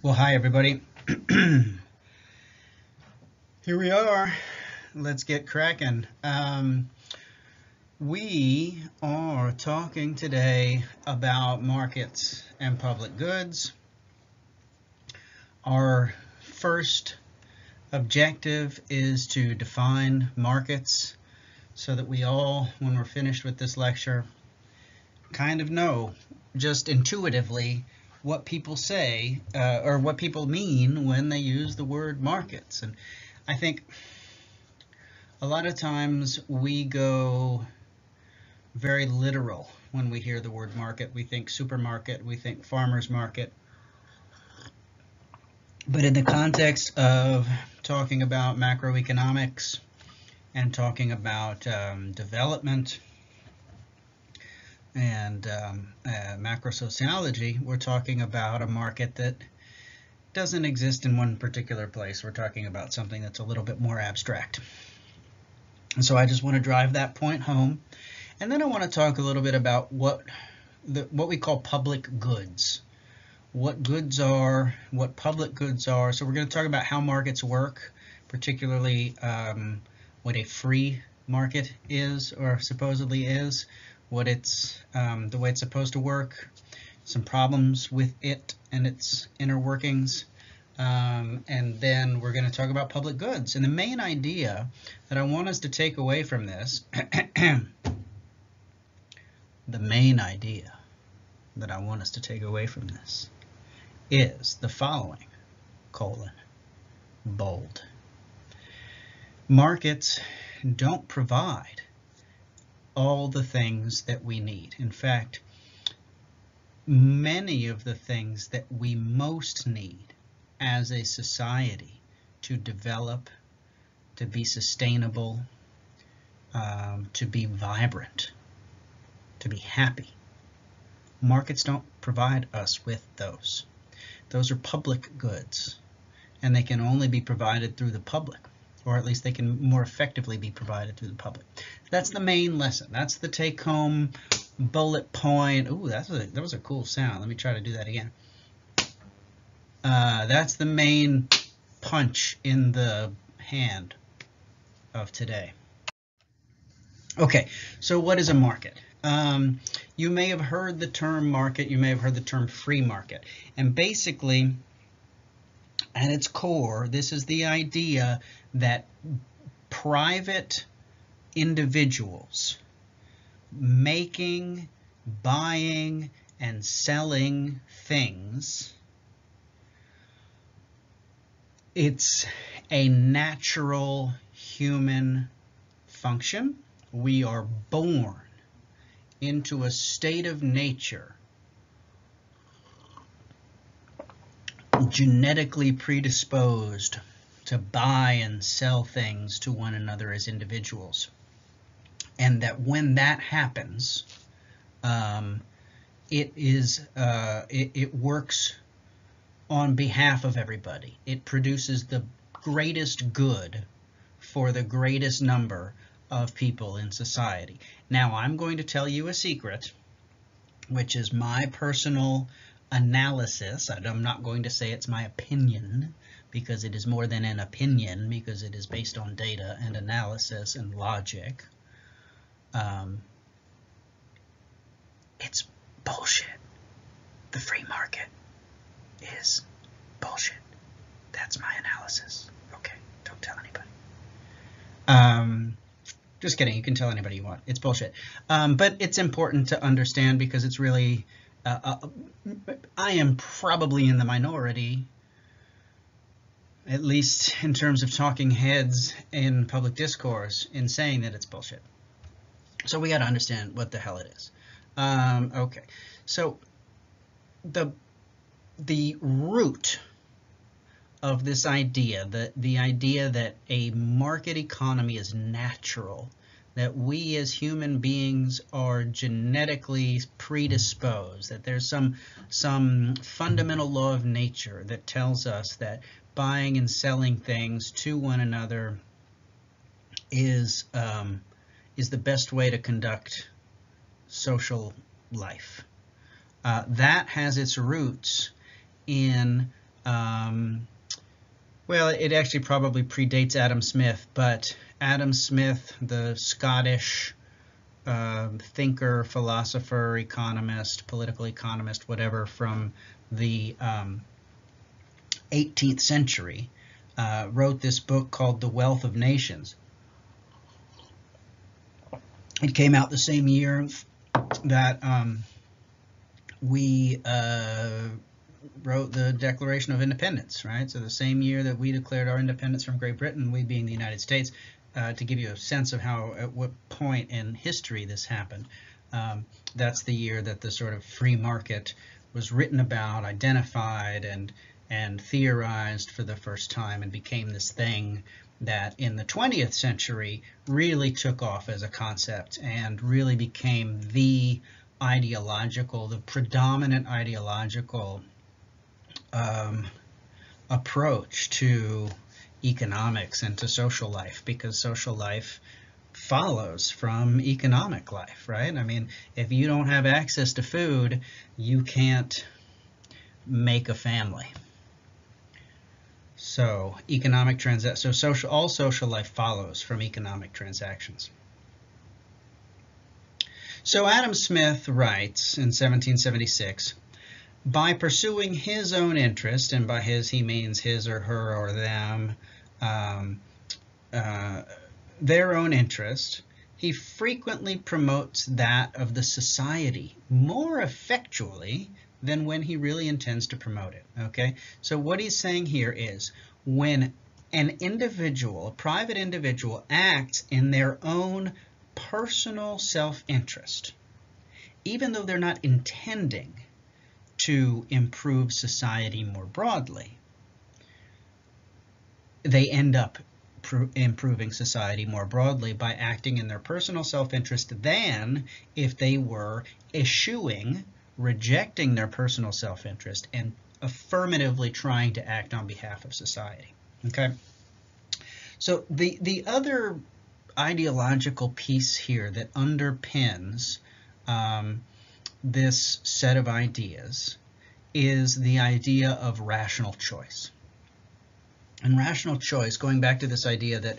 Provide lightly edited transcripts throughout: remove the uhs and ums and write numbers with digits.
Well, hi everybody. Here we are. Let's get cracking. We are talking today about markets and public goods. Our first objective is to define markets so that we all, when we're finished with this lecture, kind of know just intuitively what people say or what people mean when they use the word markets. And I think a lot of times we go very literal when we hear the word market. We think supermarket, we think farmer's market. But in the context of talking about macroeconomics and talking about development and macro sociology, we're talking about a market that doesn't exist in one particular place. We're talking about something that's a little bit more abstract. And so I just want to drive that point home. And then I want to talk a little bit about what we call public goods. What goods are, what public goods are. So we're going to talk about how markets work, particularly what a free market is or supposedly is, what it's the way it's supposed to work, some problems with it and its inner workings, and then we're going to talk about public goods. And the main idea that I want us to take away from this, the main idea that I want us to take away from this is the following, bold. Markets don't provide all the things that we need. In fact, many of the things that we most need as a society to develop, to be sustainable, to be vibrant, to be happy, markets don't provide us with those. Those are public goods, and they can only be provided through the public, or at least they can more effectively be provided through the public. That's the main lesson. That's the take-home bullet point. Ooh, that was a cool sound. Let me try to do that again. That's the main punch in the hand of today. Okay, so what is a market? You may have heard the term market, you may have heard the term free market. And basically, at its core, this is the idea that private individuals making, buying, and selling things, it's a natural human function. We are born into a state of nature genetically predisposed to buy and sell things to one another as individuals. And that when that happens, it works on behalf of everybody. It produces the greatest good for the greatest number of people in society. Now, I'm going to tell you a secret, which is my personal analysis. I'm not going to say it's my opinion, because it is more than an opinion, because it is based on data and analysis and logic. It's bullshit. The free market is bullshit. That's my analysis. Okay, don't tell anybody. Just kidding, you can tell anybody you want. It's bullshit. But it's important to understand, because it's really, I am probably in the minority, at least in terms of talking heads in public discourse, in saying that it's bullshit. So we got to understand what the hell it is. Okay, so the root of this idea, the idea that a market economy is natural, that we as human beings are genetically predisposed, that there's some fundamental law of nature that tells us that buying and selling things to one another is the best way to conduct social life. That has its roots in Well, it actually probably predates Adam Smith, but Adam Smith, the Scottish thinker, philosopher, economist, political economist, whatever, from the 18th century, wrote this book called The Wealth of Nations. It came out the same year that we wrote the Declaration of Independence, right? So the same year that we declared our independence from Great Britain, we being the United States, to give you a sense of how, at what point in history this happened. That's the year that the sort of free market was written about, identified, and theorized for the first time, and became this thing that in the 20th century really took off as a concept and really became the predominant ideological approach to economics and to social life, because social life follows from economic life, right? I mean, if you don't have access to food, you can't make a family. So all social life follows from economic transactions. So Adam Smith writes in 1776, by pursuing his own interest, and by his he means his or her or them, their own interest, he frequently promotes that of the society more effectually than when he really intends to promote it. Okay, so what he's saying here is, when an individual, a private individual, acts in their own personal self-interest, even though they're not intending to improve society more broadly, they end up improving society more broadly by acting in their personal self-interest than if they were rejecting their personal self-interest and affirmatively trying to act on behalf of society. Okay, so the other ideological piece here that underpins this set of ideas is the idea of rational choice. And rational choice, going back to this idea that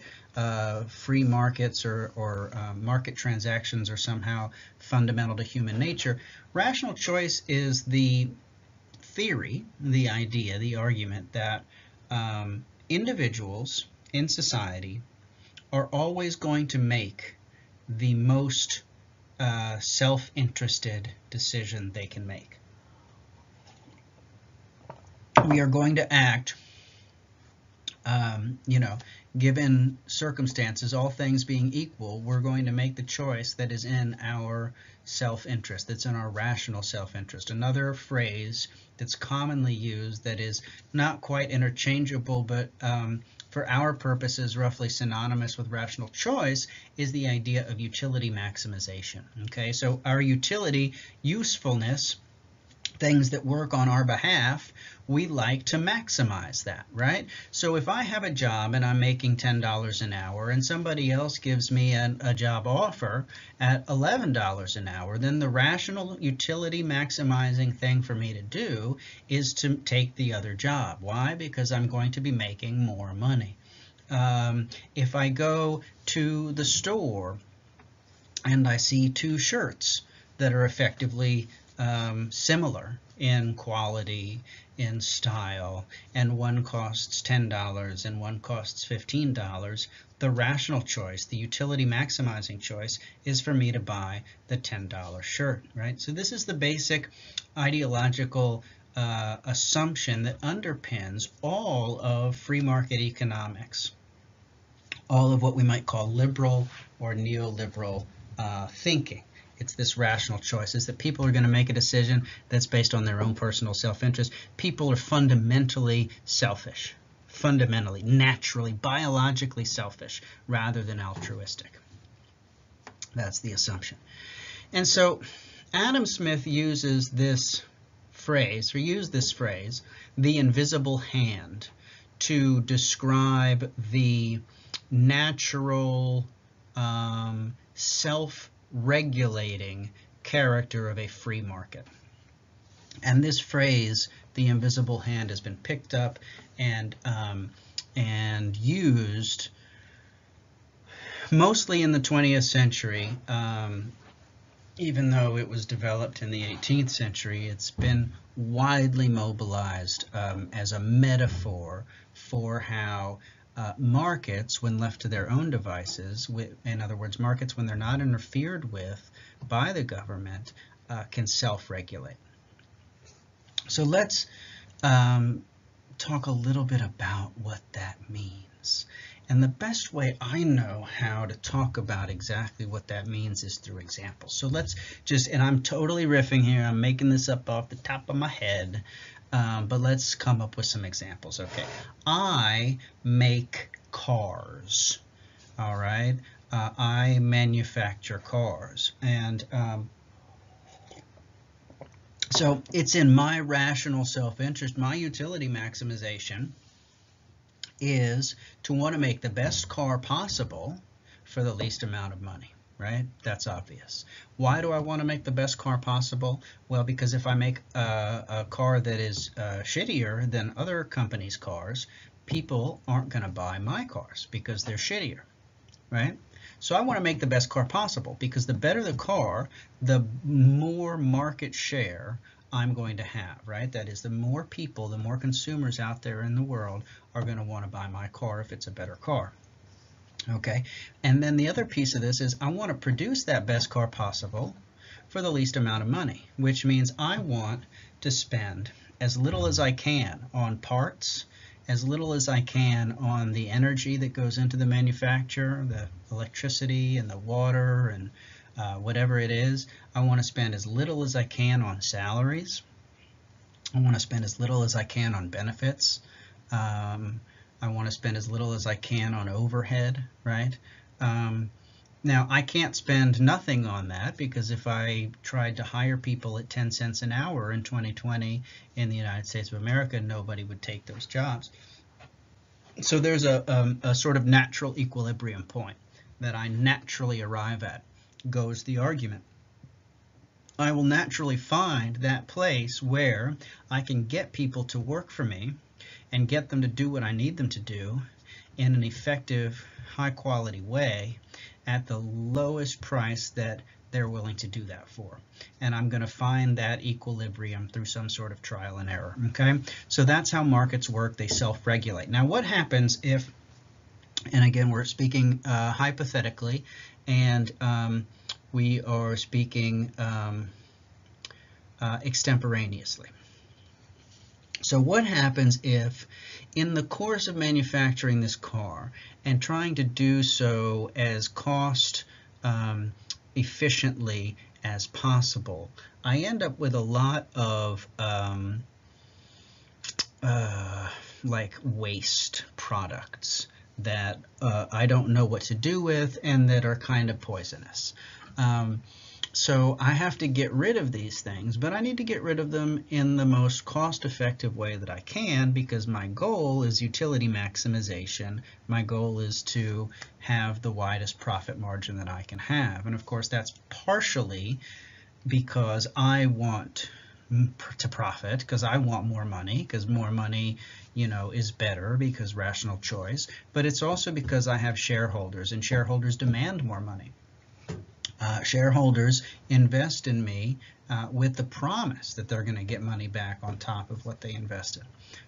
free markets or market transactions are somehow fundamental to human nature, rational choice is the theory, the idea, the argument that individuals in society are always going to make the most self-interested decision they can make. We are going to act, given circumstances, all things being equal, we're going to make the choice that is in our self-interest, that's in our rational self-interest. Another phrase that's commonly used that is not quite interchangeable, but for our purposes roughly synonymous with rational choice, is the idea of utility maximization. Okay, so our utility, usefulness, things that work on our behalf, we like to maximize that, right? So if I have a job and I'm making $10 an hour and somebody else gives me a job offer at $11 an hour, then the rational utility maximizing thing for me to do is to take the other job. Why? Because I'm going to be making more money. If I go to the store and I see two shirts that are effectively similar in quality, in style, and one costs $10 and one costs $15, the rational choice, the utility maximizing choice, is for me to buy the $10 shirt, right? So this is the basic ideological assumption that underpins all of free market economics, all of what we might call liberal or neoliberal thinking. It's this rational choice, is that people are going to make a decision that's based on their own personal self-interest. People are fundamentally selfish, fundamentally, naturally, biologically selfish, rather than altruistic. That's the assumption. And so Adam Smith uses this phrase, the invisible hand, to describe the natural self-regulating character of a free market. And this phrase the invisible hand has been picked up and used mostly in the 20th century. Even though it was developed in the 18th century, it's been widely mobilized as a metaphor for how markets, when left to their own devices, in other words, markets when they're not interfered with by the government, can self-regulate. So let's talk a little bit about what that means. And the best way I know how to talk about exactly what that means is through examples. So let's just, and I'm totally riffing here, I'm making this up off the top of my head, but let's come up with some examples. Okay, I make cars, all right? I manufacture cars, and so it's in my rational self-interest, my utility maximization is to want to make the best car possible for the least amount of money, right? That's obvious. Why do I want to make the best car possible? Well, because if I make a car that is shittier than other companies' cars, people aren't going to buy my cars because they're shittier, right? So I want to make the best car possible, because the better the car, the more market share I'm going to have, right? That is, the more people, the more consumers out there in the world are going to want to buy my car if it's a better car. Okay, and then the other piece of this is I want to produce that best car possible for the least amount of money, which means I want to spend as little as I can on parts, as little as I can on the energy that goes into the manufacture, the electricity and the water and whatever it is. I want to spend as little as I can on salaries. I want to spend as little as I can on benefits. I want to spend as little as I can on overhead, right? Now, I can't spend nothing on that, because if I tried to hire people at 10 cents an hour in 2020 in the United States of America, nobody would take those jobs. So there's a sort of natural equilibrium point that I naturally arrive at, goes the argument. I will naturally find that place where I can get people to work for me and get them to do what I need them to do in an effective, high-quality way at the lowest price that they're willing to do that for. And I'm going to find that equilibrium through some sort of trial and error. Okay, so that's how markets work. They self-regulate. Now, what happens if, and again, we're speaking hypothetically, and we are speaking extemporaneously. So what happens if, in the course of manufacturing this car and trying to do so as cost efficiently as possible, I end up with a lot of like waste products that I don't know what to do with and that are kind of poisonous. So I have to get rid of these things, but I need to get rid of them in the most cost-effective way that I can, because my goal is utility maximization. My goal is to have the widest profit margin that I can have. And of course, that's partially because I want to profit, because I want more money, because more money, you know, is better, because rational choice. But it's also because I have shareholders, and shareholders demand more money. Shareholders invest in me with the promise that they're going to get money back on top of what they invested.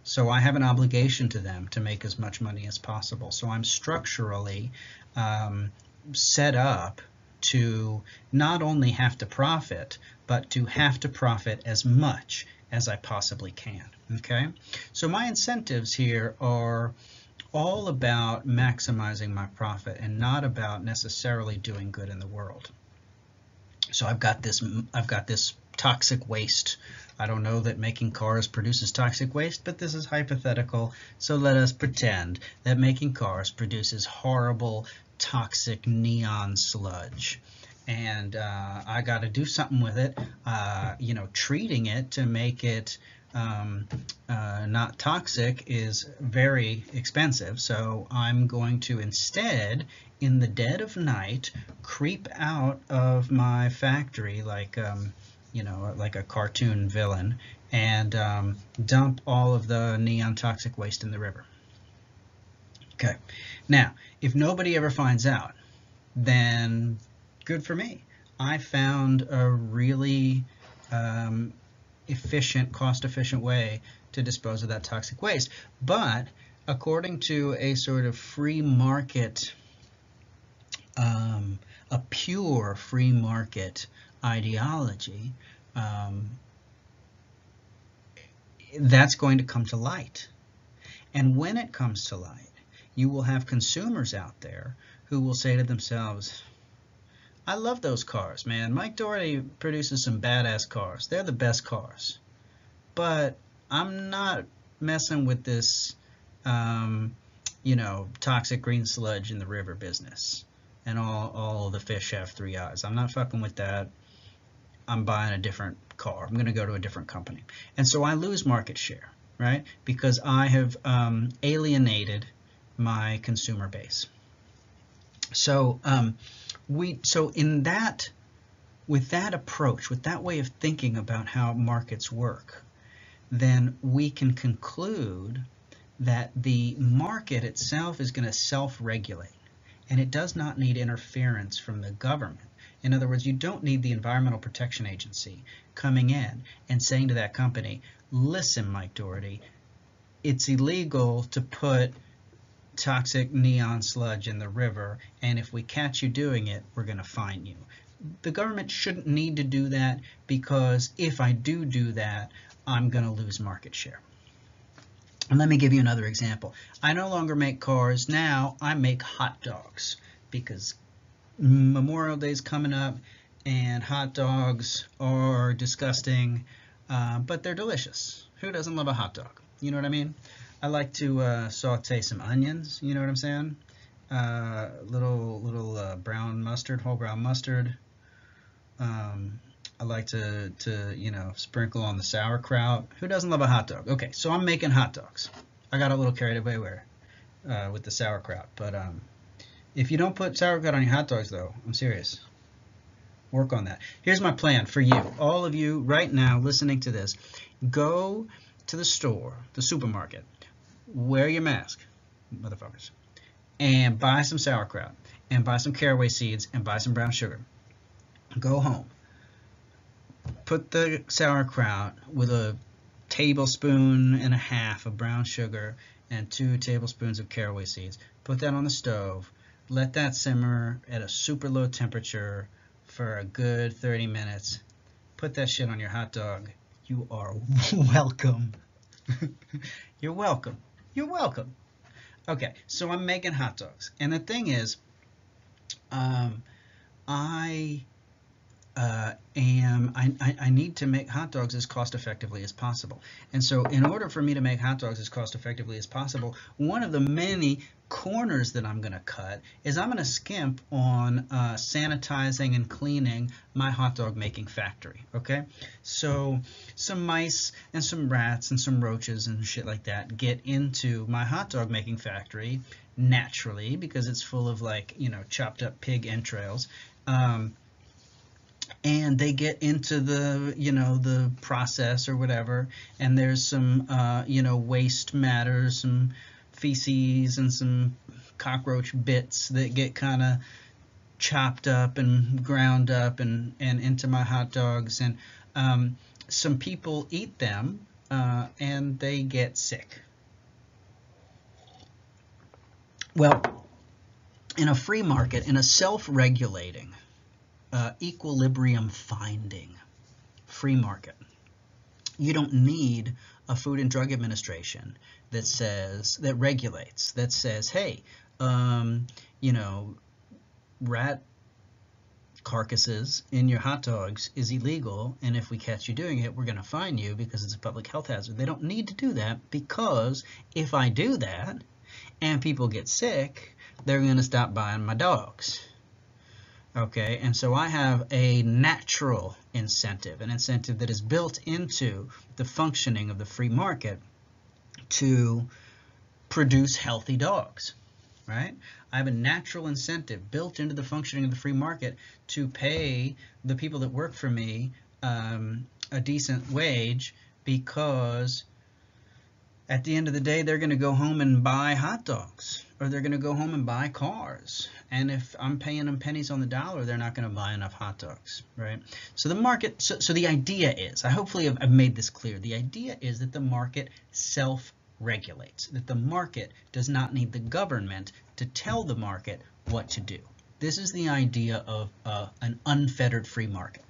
So I have an obligation to them to make as much money as possible. So I'm structurally set up to not only have to profit, but to have to profit as much as I possibly can. Okay? So my incentives here are all about maximizing my profit and not about necessarily doing good in the world. So I've got this toxic waste. I don't know that making cars produces toxic waste, but this is hypothetical. So let us pretend that making cars produces horrible, toxic neon sludge. And I got to do something with it, you know, treating it to make it not toxic is very expensive. So I'm going to instead, in the dead of night, creep out of my factory like you know, like a cartoon villain, and dump all of the neon toxic waste in the river. Okay, now, if nobody ever finds out, then good for me. I found a really efficient, cost-efficient way to dispose of that toxic waste. But according to a sort of free market, a pure free market ideology, that's going to come to light. And when it comes to light, you will have consumers out there who will say to themselves, I love those cars, man. Mike Doherty produces some badass cars. They're the best cars. But I'm not messing with this, you know, toxic green sludge in the river business. And all the fish have 3 eyes. I'm not fucking with that. I'm buying a different car. I'm going to go to a different company. And so I lose market share, right? Because I have alienated my consumer base. So with that approach, with that way of thinking about how markets work, then we can conclude that the market itself is going to self-regulate, and it does not need interference from the government. In other words, you don't need the Environmental Protection Agency coming in and saying to that company, listen, Mike Doherty, it's illegal to put toxic neon sludge in the river, and if we catch you doing it, we're going to fine you. The government shouldn't need to do that, because if I do that, I'm going to lose market share. And let me give you another example. I no longer make cars. Now I make hot dogs, because Memorial Day is coming up and hot dogs are disgusting, but they're delicious. Who doesn't love a hot dog? You know what I mean? I like to saute some onions, you know what I'm saying? Little brown mustard, whole brown mustard. I like to you know, sprinkle on the sauerkraut. Who doesn't love a hot dog? Okay, so I'm making hot dogs. I got a little carried away with the sauerkraut, but if you don't put sauerkraut on your hot dogs, though, I'm serious. Work on that. Here's my plan for you, all of you right now listening to this. Go to the store, the supermarket, wear your mask, motherfuckers, and buy some sauerkraut, and buy some caraway seeds, and buy some brown sugar. Go home. Put the sauerkraut with a tablespoon and a half of brown sugar and 2 tablespoons of caraway seeds. Put that on the stove. Let that simmer at a super low temperature for a good 30 minutes. Put that shit on your hot dog. You are welcome. You're welcome. You're welcome. Okay, so I'm making hot dogs. And the thing is, I need to make hot dogs as cost effectively as possible. And so in order for me to make hot dogs as cost effectively as possible, one of the many corners that I'm going to cut is I'm going to skimp on sanitizing and cleaning my hot dog making factory. Okay, so some mice and some rats and some roaches and shit like that get into my hot dog making factory naturally, because it's full of, like, you know, chopped up pig entrails. And they get into the, you know, the process or whatever, and there's some, you know, waste matter, some feces and some cockroach bits that get kind of chopped up and ground up and into my hot dogs, and some people eat them and they get sick. Well, in a free market, in a self-regulating, equilibrium finding free market, you don't need a Food and Drug Administration that regulates, that says, hey, you know, rat carcasses in your hot dogs is illegal, and if we catch you doing it, we're going to fine you because it's a public health hazard. They don't need to do that, because if I do that and people get sick, they're going to stop buying my dogs. Okay, and so I have a natural incentive, an incentive that is built into the functioning of the free market to produce healthy dogs, right? I have a natural incentive built into the functioning of the free market to pay the people that work for me a decent wage, because at the end of the day, they're going to go home and buy hot dogs, or they're going to go home and buy cars. And if I'm paying them pennies on the dollar, they're not going to buy enough hot dogs, right? So the market, so the idea is, hopefully I've made this clear, the idea is that the market self-regulates, that the market does not need the government to tell the market what to do. This is the idea of an unfettered free market.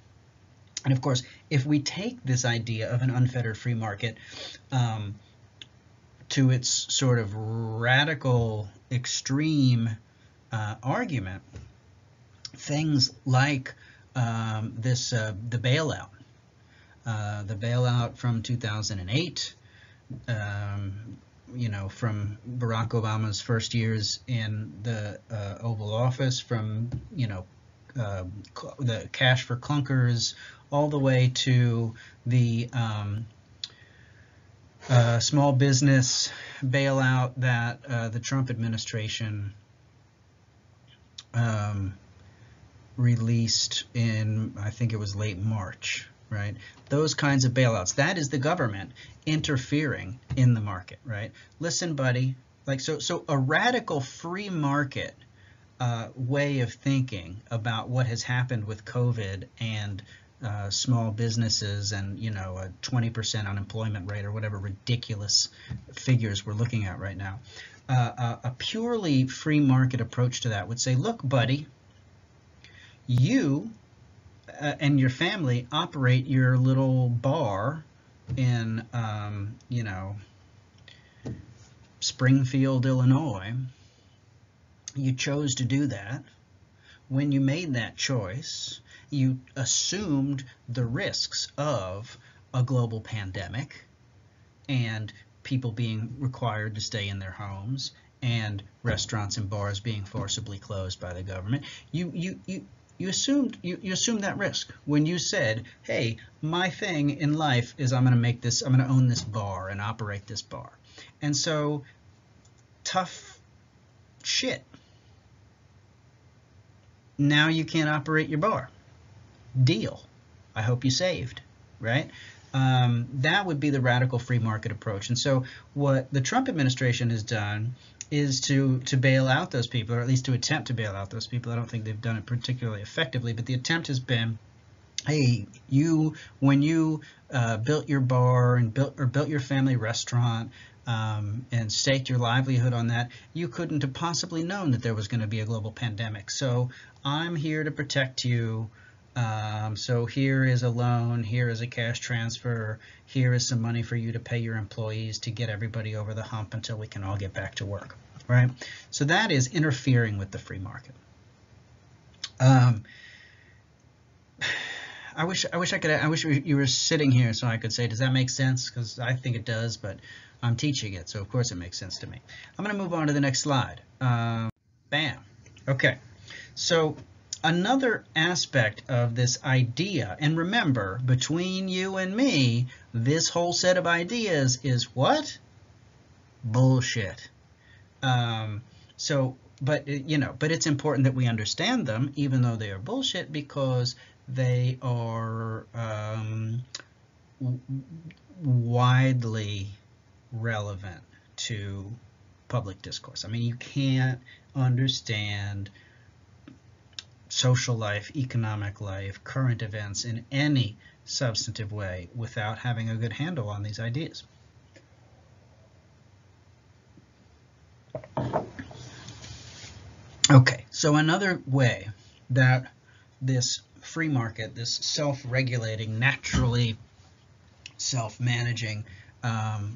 And of course, if we take this idea of an unfettered free market to its sort of radical, extreme argument, things like the bailout from 2008, from Barack Obama's first years in the Oval Office, from the cash for clunkers, all the way to the small business bailout that the Trump administration released in, I think it was late March, right? Those kinds of bailouts. That is the government interfering in the market, right? Listen, buddy, like so a radical free market way of thinking about what has happened with COVID and small businesses and, a 20% unemployment rate or whatever ridiculous figures we're looking at right now. A purely free market approach to that would say, look, buddy, you and your family operate your little bar in, Springfield, Illinois. You chose to do that. When you made that choice, you assumed the risks of a global pandemic and people being required to stay in their homes and restaurants and bars being forcibly closed by the government. You assumed that risk when you said, hey, my thing in life is I'm going to own this bar and operate this bar. And so, tough shit. Now you can't operate your bar. Deal. I hope you saved, right? That would be the radical free market approach. And so what the Trump administration has done is to bail out those people, or at least to attempt to bail out those people. I don't think they've done it particularly effectively, but the attempt has been, hey, when you built your bar and built your family restaurant and staked your livelihood on that, you couldn't have possibly known that there was going to be a global pandemic. So I'm here to protect you. So here is a loan, here is a cash transfer, here is some money for you to pay your employees to get everybody over the hump until we can all get back to work, right? So that is interfering with the free market. I wish you were sitting here so I could say, does that make sense? Because I think it does, but I'm teaching it, so of course it makes sense to me. I'm going to move on to the next slide. Bam. Okay. So another aspect of this idea, and remember, between you and me, this whole set of ideas is what? Bullshit. But it's important that we understand them, even though they are bullshit, because they are widely relevant to public discourse. I mean, you can't understand social life, economic life, current events in any substantive way without having a good handle on these ideas. Okay, so another way that this free market, this self-regulating, naturally self-managing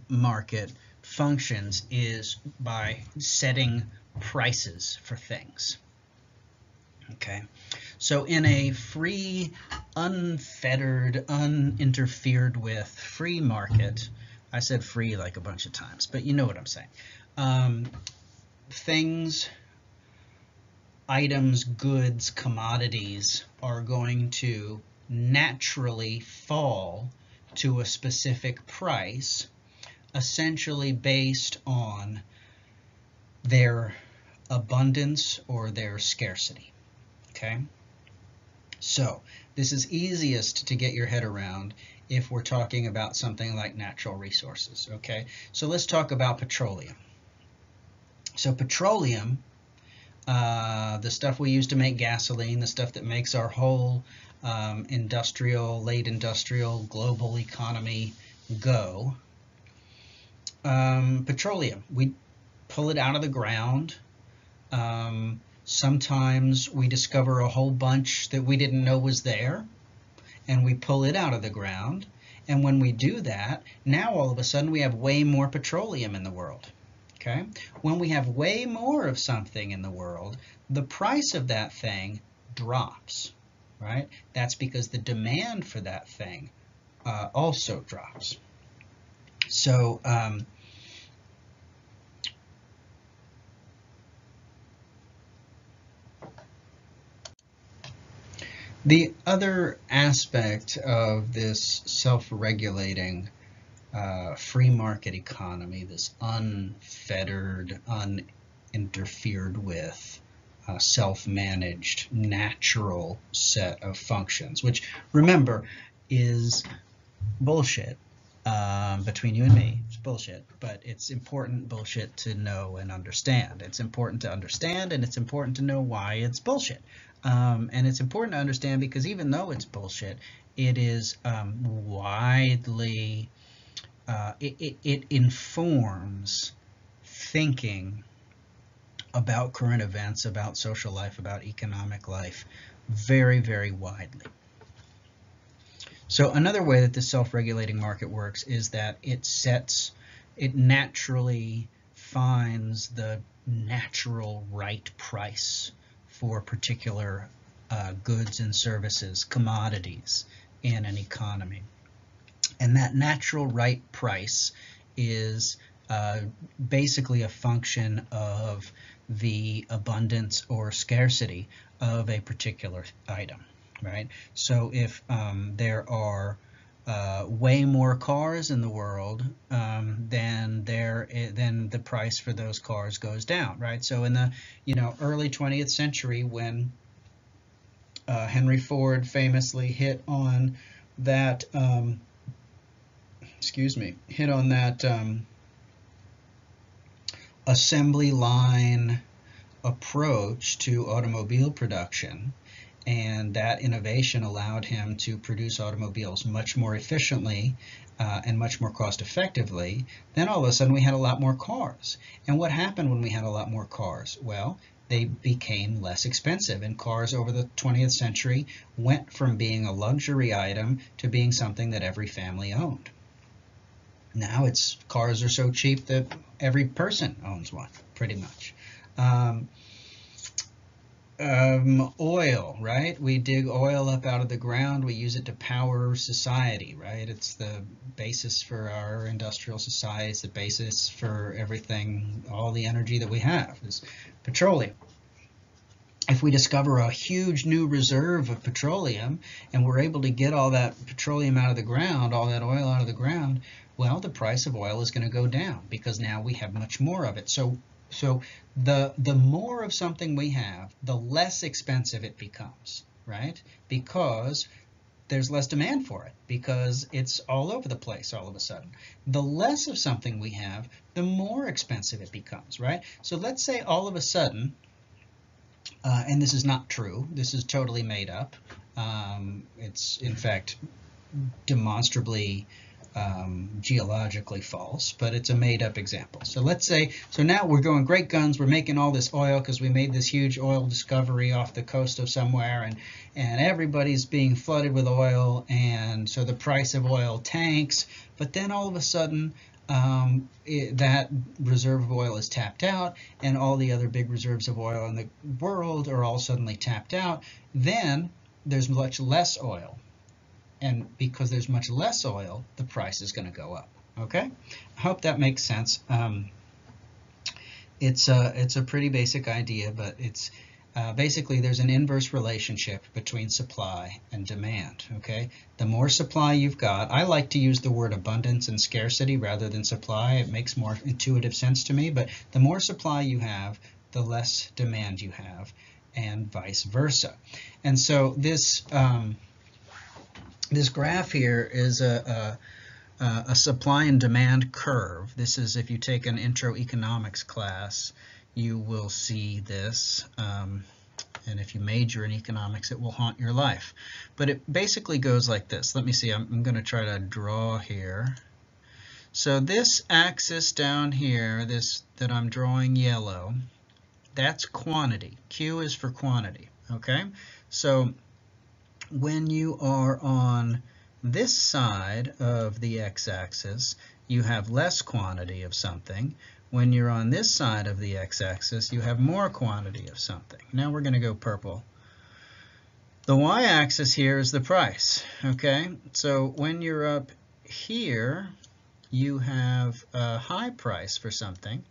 market functions is by setting prices for things. Okay, so in a free, unfettered, uninterfered with free market, I said free like a bunch of times, but you know what I'm saying. Things, items, goods, commodities are going to naturally fall to a specific price, essentially based on their abundance or their scarcity. Okay, So this is easiest to get your head around if we're talking about something like natural resources, okay? So let's talk about petroleum. So petroleum, the stuff we use to make gasoline, the stuff that makes our whole late industrial, global economy go, petroleum, we pull it out of the ground. Sometimes we discover a whole bunch that we didn't know was there, and we pull it out of the ground. And when we do that, now all of a sudden we have way more petroleum in the world. Okay? When we have way more of something in the world, the price of that thing drops, right? That's because the demand for that thing also drops. So the other aspect of this self-regulating free market economy, this unfettered, uninterfered with, self-managed, natural set of functions, which, remember, is bullshit. Between you and me, it's bullshit, but it's important bullshit to know and understand. It's important to understand, and it's important to know why it's bullshit. And it's important to understand because even though it's bullshit, it is widely, it informs thinking about current events, about social life, about economic life, very, very widely. So another way that the self-regulating market works is that it naturally finds the natural right price for particular goods and services, commodities in an economy. And that natural right price is basically a function of the abundance or scarcity of a particular item. Right? So if there are way more cars in the world, then the price for those cars goes down, right? So in the early 20th century, when Henry Ford famously hit on that assembly line approach to automobile production, and that innovation allowed him to produce automobiles much more efficiently and much more cost effectively, then all of a sudden we had a lot more cars. And what happened when we had a lot more cars? Well, they became less expensive, and cars over the 20th century went from being a luxury item to being something that every family owned. Now cars are so cheap that every person owns one, pretty much. Oil, right? We dig oil up out of the ground. We use it to power society, right? It's the basis for our industrial society. It's the basis for everything, all the energy that we have is petroleum. If we discover a huge new reserve of petroleum and we're able to get all that petroleum out of the ground, all that oil out of the ground, well, the price of oil is going to go down because now we have much more of it. So the more of something we have, the less expensive it becomes, right? Because there's less demand for it, because it's all over the place all of a sudden. The less of something we have, the more expensive it becomes, right? So let's say all of a sudden, and this is not true, this is totally made up. It's in fact demonstrably geologically false, but it's a made-up example. So let's say, so now we're going great guns, we're making all this oil because we made this huge oil discovery off the coast of somewhere, and everybody's being flooded with oil, and so the price of oil tanks, but then all of a sudden that reserve of oil is tapped out, and all the other big reserves of oil in the world are all suddenly tapped out. Then there's much less oil. And because there's much less oil, the price is going to go up. Okay? I hope that makes sense. It's a pretty basic idea, but it's basically there's an inverse relationship between supply and demand. Okay? The more supply you've got, I like to use the word abundance and scarcity rather than supply. It makes more intuitive sense to me. But the more supply you have, the less demand you have. and vice versa. And so this this graph here is a supply and demand curve. This is, if you take an intro economics class, you will see this. And if you major in economics, it will haunt your life. But it basically goes like this. Let me see, I'm going to try to draw here. So this axis down here, this that I'm drawing yellow, that's quantity. Q is for quantity, okay? So when you are on this side of the x-axis, you have less quantity of something. When you're on this side of the x-axis, you have more quantity of something. Now we're going to go purple. The y-axis here is the price, okay? So when you're up here, you have a high price for something.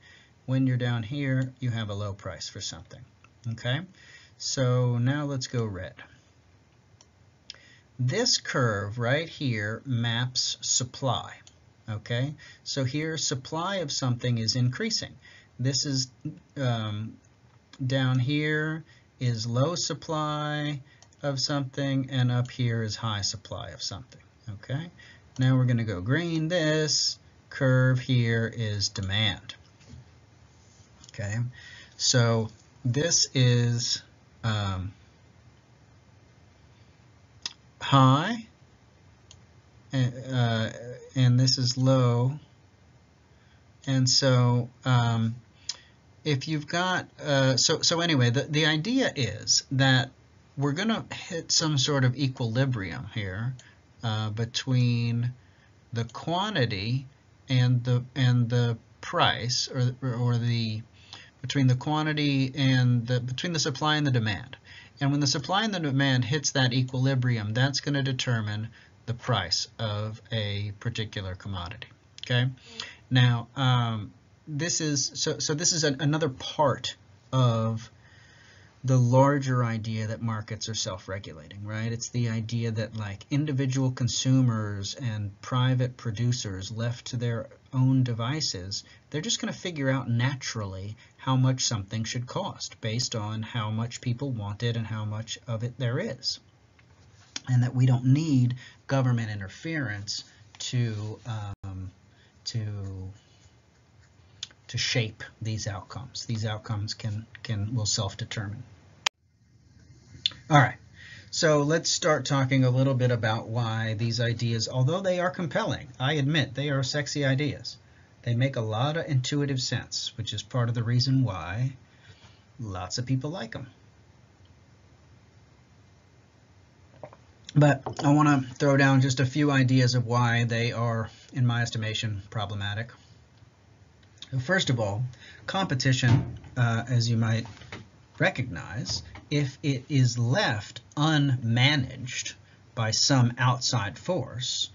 When you're down here, you have a low price for something, okay? So now let's go red. This curve right here maps supply. Okay, so here supply of something is increasing. This is down here is low supply of something, and up here is high supply of something. Okay, now we're going to go green. This curve here is demand. Okay, so this is high, and this is low. And so if you've got, so anyway, the idea is that we're going to hit some sort of equilibrium here between the quantity and the price, or the between the quantity and between the supply and the demand. And when the supply and the demand hits that equilibrium, that's going to determine the price of a particular commodity. Okay. Now, this is this is another part of the larger idea that markets are self-regulating, right? It's the idea that, like, individual consumers and private producers left to their own devices, they're just going to figure out naturally how much something should cost based on how much people want it and how much of it there is. And that we don't need government interference to shape these outcomes. These outcomes will self-determine. All right, so let's start talking a little bit about why these ideas, although they are compelling, I admit they are sexy ideas. They make a lot of intuitive sense, which is part of the reason why lots of people like them. But I want to throw down just a few ideas of why they are, in my estimation, problematic. First of all, competition, as you might recognize, if it is left unmanaged by some outside force,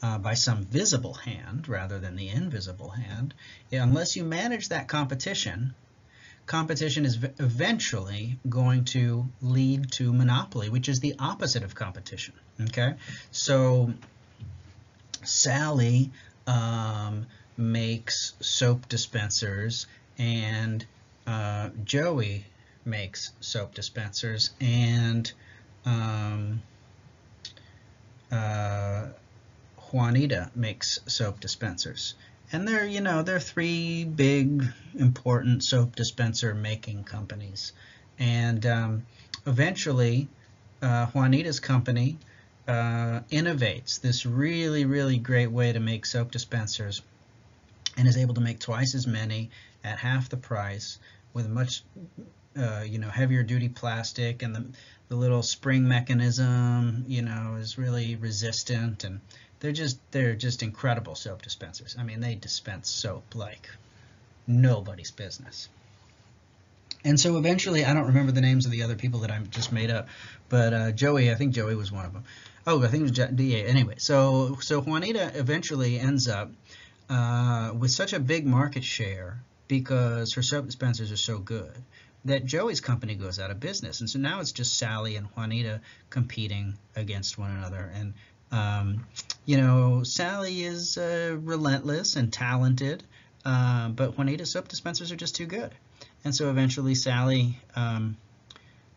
by some visible hand rather than the invisible hand, unless you manage that competition, competition is eventually going to lead to monopoly, which is the opposite of competition. Okay, so Sally makes soap dispensers, and Joey makes soap dispensers, and Juanita makes soap dispensers. And they're three big, important soap dispenser making companies. And eventually, Juanita's company innovates this really, really great way to make soap dispensers, and is able to make twice as many at half the price with much heavier duty plastic, and the little spring mechanism is really resistant, and they're just incredible soap dispensers. I mean, they dispense soap like nobody's business. And so eventually, I don't remember the names of the other people that I just made up, but Joey, I think Joey was one of them. Oh, I think it was DA. Anyway, so Juanita eventually ends up with such a big market share because her soap dispensers are so good that Joey's company goes out of business. And so now it's just Sally and Juanita competing against one another. And Sally is relentless and talented, but Juanita's soap dispensers are just too good. And so eventually Sally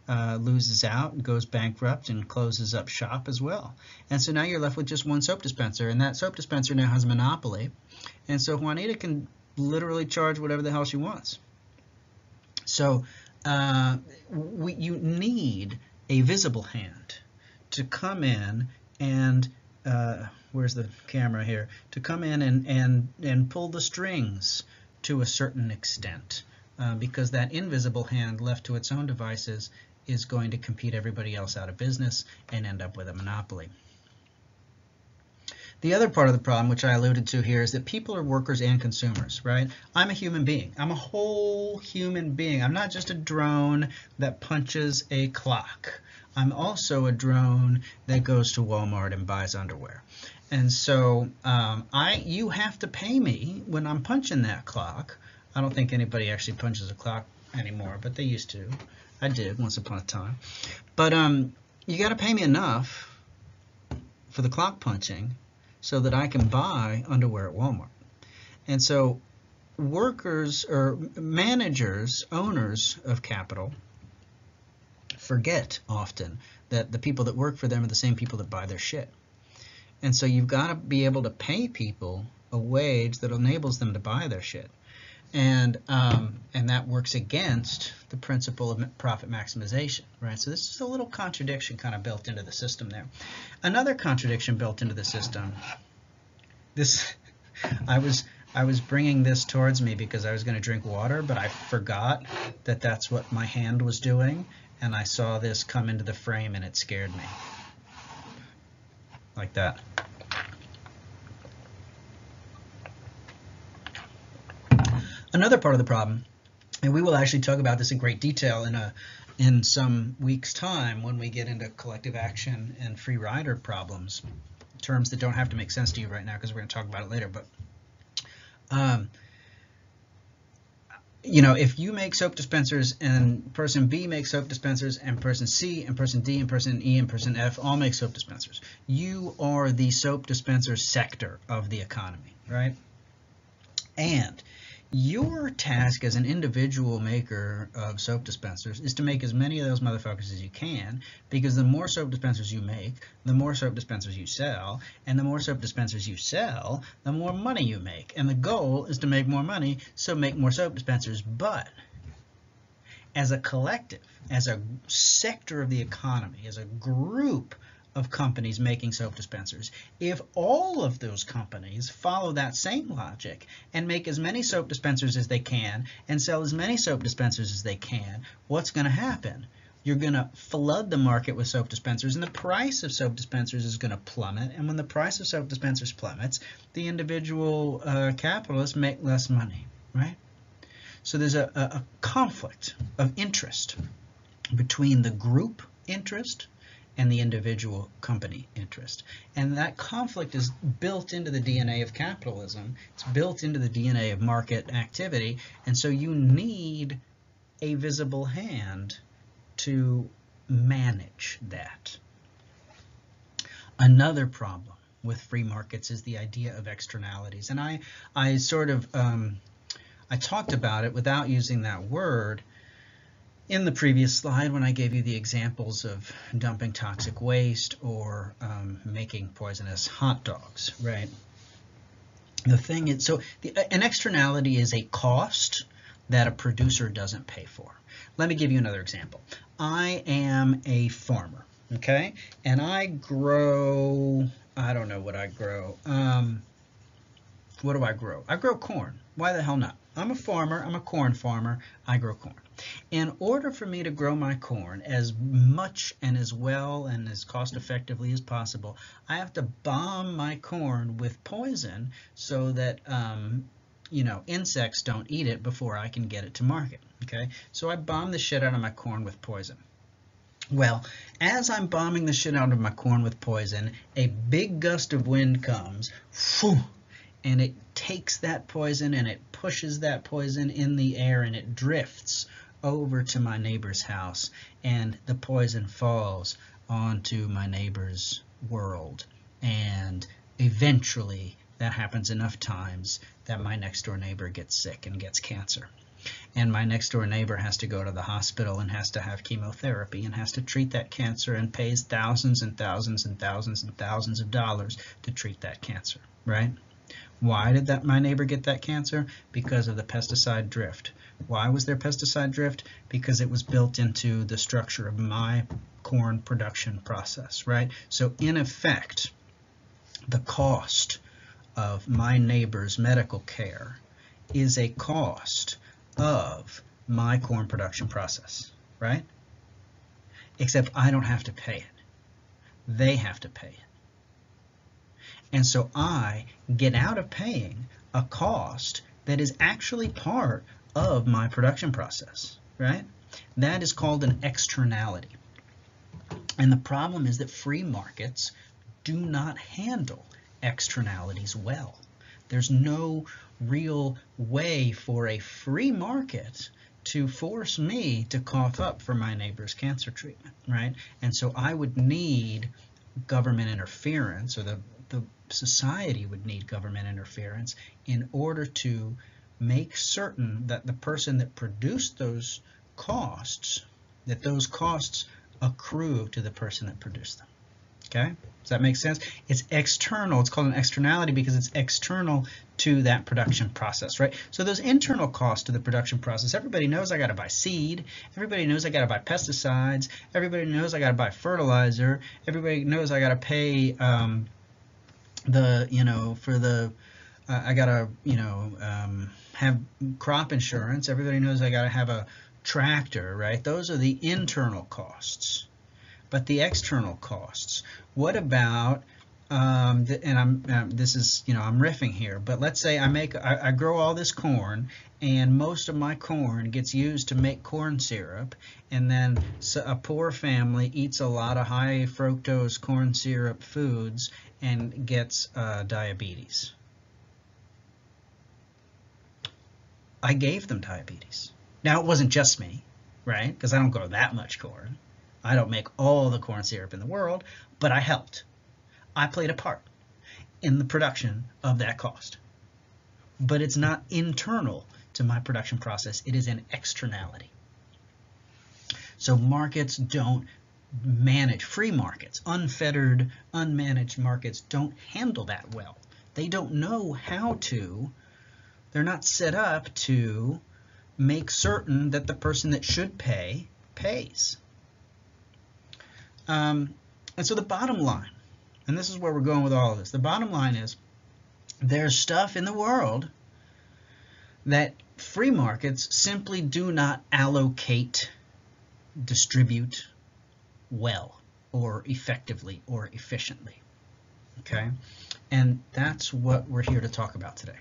loses out, goes bankrupt, and closes up shop as well. And so now you're left with just one soap dispenser, and that soap dispenser now has a monopoly. And so Juanita can literally charge whatever the hell she wants. So you need a visible hand to come in and where's the camera here? To come in and pull the strings to a certain extent, because that invisible hand left to its own devices is going to compete everybody else out of business and end up with a monopoly. The other part of the problem, which I alluded to here, is that people are workers and consumers, right? I'm a human being. I'm a whole human being. I'm not just a drone that punches a clock. I'm also a drone that goes to Walmart and buys underwear. And so you have to pay me when I'm punching that clock. I don't think anybody actually punches a clock anymore, but they used to. I did once upon a time. But you got to pay me enough for the clock punching so that I can buy underwear at Walmart. And so workers or managers, owners of capital, forget often that the people that work for them are the same people that buy their shit. And so you've got to be able to pay people a wage that enables them to buy their shit. And that works against the principle of profit maximization, right? So this is a little contradiction kind of built into the system there. Another contradiction built into the system, I was bringing this towards me because I was going to drink water, but I forgot that that's what my hand was doing, and I saw this come into the frame and it scared me. Like that. Another part of the problem, and we will actually talk about this in great detail in some weeks' time when we get into collective action and free rider problems, terms that don't have to make sense to you right now because we're going to talk about it later. But you know, if you make soap dispensers and person B makes soap dispensers and person C and person D and person E and person F all make soap dispensers, you are the soap dispenser sector of the economy, right? And your task as an individual maker of soap dispensers is to make as many of those motherfuckers as you can, because the more soap dispensers you make, the more soap dispensers you sell, and the more soap dispensers you sell, the more money you make. And the goal is to make more money, so make more soap dispensers. But as a collective, as a sector of the economy, as a group of companies making soap dispensers, if all of those companies follow that same logic and make as many soap dispensers as they can and sell as many soap dispensers as they can, what's going to happen? You're going to flood the market with soap dispensers, and the price of soap dispensers is going to plummet. And when the price of soap dispensers plummets, the individual capitalists make less money, right? So there's a conflict of interest between the group interest and the individual company interest. And that conflict is built into the DNA of capitalism. It's built into the DNA of market activity. And so you need a visible hand to manage that. Another problem with free markets is the idea of externalities. And I sort of, I talked about it without using that word in the previous slide when I gave you the examples of dumping toxic waste or making poisonous hot dogs, right? The thing is, so an externality is a cost that a producer doesn't pay for. Let me give you another example. I am a farmer, okay? And I grow, I don't know what I grow. What do I grow? I grow corn. Why the hell not? I'm a farmer. I'm a corn farmer. I grow corn. In order for me to grow my corn as much and as well and as cost effectively as possible, I have to bomb my corn with poison so that you know, insects don't eat it before I can get it to market. Okay, so I bomb the shit out of my corn with poison. Well, as I'm bombing the shit out of my corn with poison, a big gust of wind comes, whew, and it takes that poison and it pushes that poison in the air and it drifts over to my neighbor's house, and the poison falls onto my neighbor's world, and eventually that happens enough times that my next door neighbor gets sick and gets cancer. and my next door neighbor has to go to the hospital and has to have chemotherapy and has to treat that cancer and pays thousands and thousands and thousands and thousands of dollars to treat that cancer, right? Why did my neighbor get that cancer? Because of the pesticide drift. Why was there pesticide drift? Because it was built into the structure of my corn production process, right? So in effect, the cost of my neighbor's medical care is a cost of my corn production process, right? Except I don't have to pay it. They have to pay it. And so I get out of paying a cost that is actually part of my production process, right? That is called an externality. And the problem is that free markets do not handle externalities well. There's no real way for a free market to force me to cough up for my neighbor's cancer treatment, right? And so I would need government interference, or the society would need government interference in order to make certain that the person that produced those costs, that those costs accrue to the person that produced them. Okay? Does that make sense? It's external. It's called an externality because it's external to that production process, right? So those internal costs to the production process, everybody knows I got to buy seed. Everybody knows I got to buy pesticides. Everybody knows I got to buy fertilizer. Everybody knows I got to pay I got to, have crop insurance. Everybody knows I got to have a tractor, right? Those are the internal costs. But the external costs, what about, and I'm riffing here, but let's say I grow all this corn, and most of my corn gets used to make corn syrup, and then a poor family eats a lot of high fructose corn syrup foods and gets diabetes. I gave them diabetes. Now, it wasn't just me, right? Because I don't grow that much corn. I don't make all the corn syrup in the world, but I helped. I played a part in the production of that cost. But it's not internal to my production process. It is an externality. So markets don't manage, free markets, unfettered, unmanaged markets don't handle that well. They don't know how to. They're not set up to make certain that the person that should pay pays. And so the bottom line, and this is where we're going with all of this, the bottom line is there's stuff in the world that free markets simply do not allocate, distribute well or effectively or efficiently. Okay? And that's what we're here to talk about today.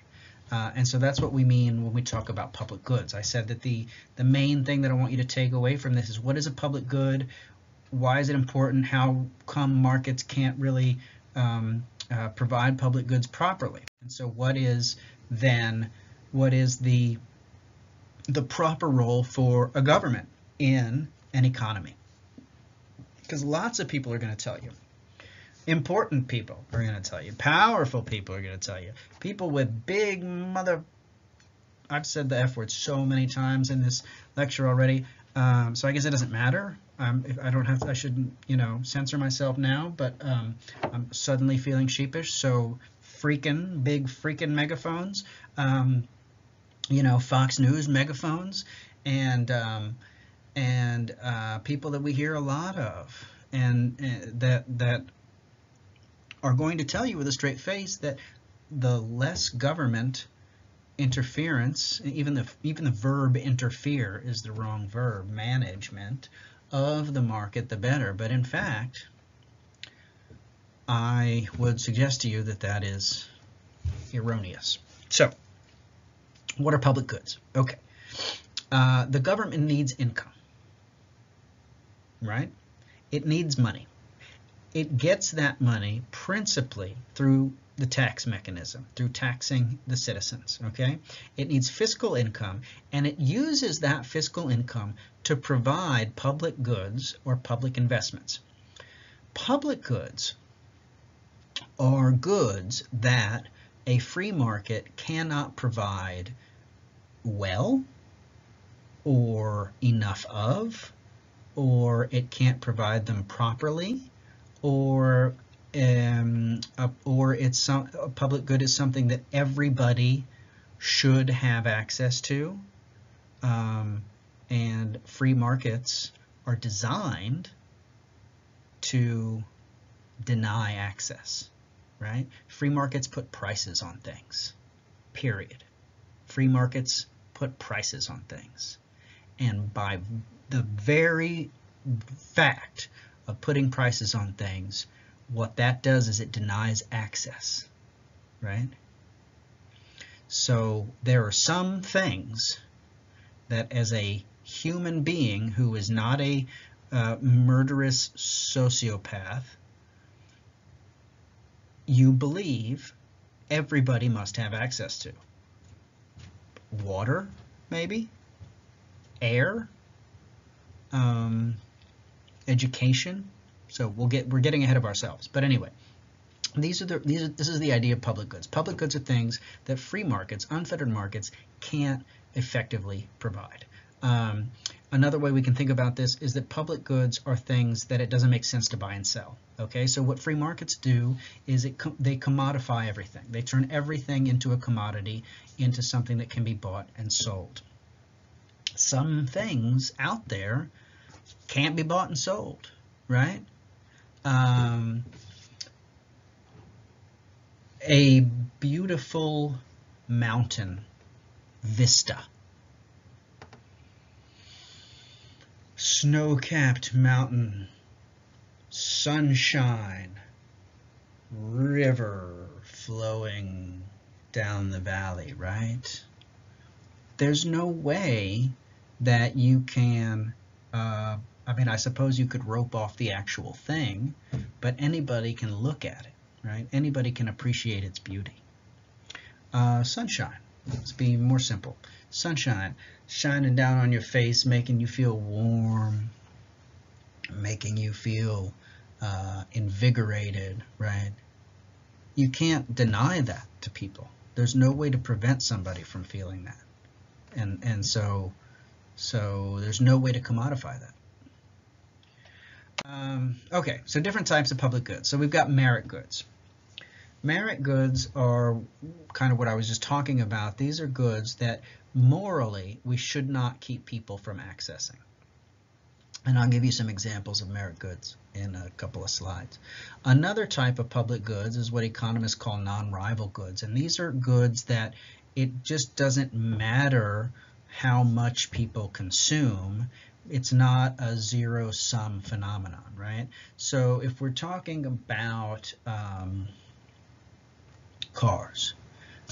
And so that's what we mean when we talk about public goods. I said that the main thing that I want you to take away from this is, what is a public good? Why is it important? How come markets can't really provide public goods properly? And so what is the proper role for a government in an economy? Because lots of people are going to tell you. Important people are going to tell you. Powerful people are going to tell you. People with big I've said the F word so many times in this lecture already, so I guess it doesn't matter. If I don't have to, I shouldn't, censor myself now, but I'm suddenly feeling sheepish, so big freaking megaphones, Fox News megaphones, and people that we hear a lot of, and that are going to tell you with a straight face that the less government interference, even the verb interfere is the wrong verb, management of the market, the better. But in fact, I would suggest to you that that is erroneous. So, what are public goods? Okay. The government needs income, right? It needs money. It gets that money principally through the tax mechanism, through taxing the citizens, okay? It needs fiscal income, and it uses that fiscal income to provide public goods or public investments. Public goods are goods that a free market cannot provide well or enough of, or it can't provide them properly, or it's a public good is something that everybody should have access to, and free markets are designed to deny access, right? Free markets put prices on things, period. Free markets put prices on things. And by the very fact of putting prices on things, what that does is it denies access, right? So there are some things that as a human being who is not a murderous sociopath, you believe everybody must have access to. Water, maybe, air, education. So we're getting ahead of ourselves. But anyway, this is the idea of public goods. Public goods are things that free markets, unfettered markets, can't effectively provide. Another way we can think about this is that public goods are things that it doesn't make sense to buy and sell. Okay, so what free markets do is they commodify everything. They turn everything into a commodity, into something that can be bought and sold. Some things out there can't be bought and sold, right? A beautiful mountain vista, snow-capped mountain, sunshine, river flowing down the valley, right? There's no way that you can, I suppose you could rope off the actual thing, but anybody can look at it, right? Anybody can appreciate its beauty. Sunshine, let's be more simple. Sunshine, shining down on your face, making you feel warm, making you feel invigorated, right? You can't deny that to people. There's no way to prevent somebody from feeling that. And so there's no way to commodify that. Okay, so different types of public goods. So we've got merit goods. Merit goods are kind of what I was just talking about. These are goods that morally we should not keep people from accessing. And I'll give you some examples of merit goods in a couple of slides. Another type of public goods is what economists call non-rival goods. And these are goods that it just doesn't matter how much people consume. It's not a zero-sum phenomenon, right? So if we're talking about cars,